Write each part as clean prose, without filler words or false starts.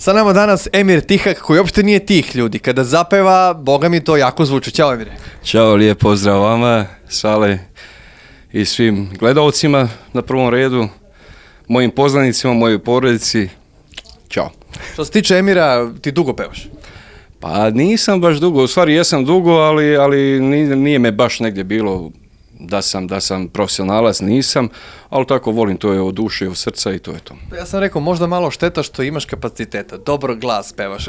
Sa nama danas Emir Tihak, koji uopšte nije tih ljudi. Kada zapeva, boga mi to jako zvuči. Ćao Emire. Ćao, lijep pozdrav vama, Sale i svim gledalcima na prvom redu, mojim poznanicima, mojoj porodici. Ćao. Što se tiče Emira, ti dugo pevaš? Pa nisam baš dugo, u stvari jesam dugo, ali nije me baš negdje bilo da sam profesionalac, nisam, ali tako volim, to je od duše i od srca i to je to. Ja sam rekao, možda malo šteta što imaš kapaciteta, dobar glas pevaš,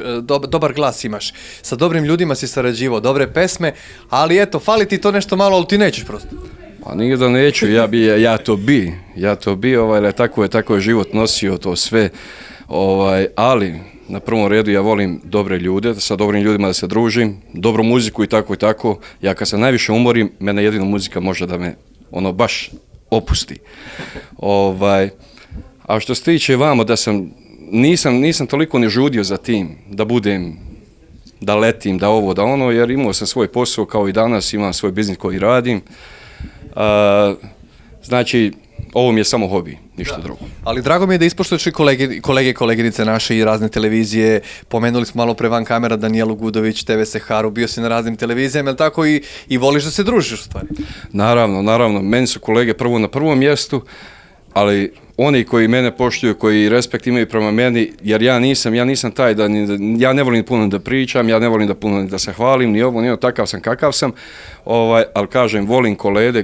dobar glas imaš, sa dobrim ljudima si sarađivao, dobre pesme, ali eto, fali ti to nešto malo, ali ti nećeš prosto. Pa nije da neću, ja to bi, ali tako je život nosio to sve, ali na prvom redu ja volim dobre ljude, sa dobrim ljudima da se družim, dobru muziku i tako. Ja kad se najviše umorim, mene jedino muzika može da me baš opusti. A što se tiče vamo, nisam toliko ni žudio za tim, da letim, da ovo, da ono, jer imao sam svoj posao kao i danas, imam svoj biznis koji radim. Znači, ovo mi je samo hobi, ništa drugo. Ali drago mi je da ispoštuješ i kolege i koleginice naše i razne televizije. Pomenuli smo malo pre van kamera Danijelu Gudović, TV Seharu, bio si na raznim televizijama, jel tako, i voliš da se družiš u stvari? Naravno. Meni su kolege prvo na prvom mjestu, ali oni koji mene poštuju, koji respekt imaju prema meni, jer ja nisam taj ja ne volim puno da pričam, ja ne volim puno da se hvalim, ni ovo, takav sam kakav sam, ali kažem, volim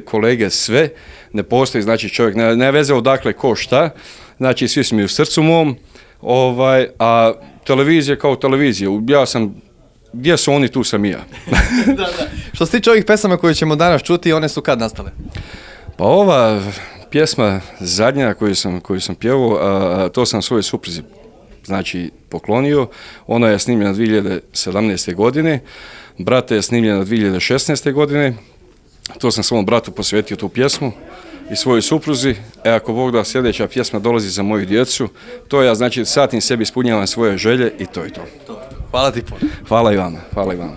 kolege sve, ne postoji, znači čovjek, ne veze odakle ko šta, znači svi su mi u srcu mom, a televizija kao televizija, gdje su oni, tu sam i ja. Da. Što se tiče ovih pesama koje ćemo danas čuti, one su kad nastale? Pa ova pjesma zadnja koju sam pjevao, to sam svojoj supruzi poklonio. Ona je snimljena 2017. godine, brata je snimljena 2016. godine. To sam svom bratu posvetio tu pjesmu i svojoj supruzi. Ako Bog da, sljedeća pjesma dolazi za moju djecu. To ja, znači, satim sebi ispunjavam svoje želje i to je to. Hvala ti puno. Hvala i vama.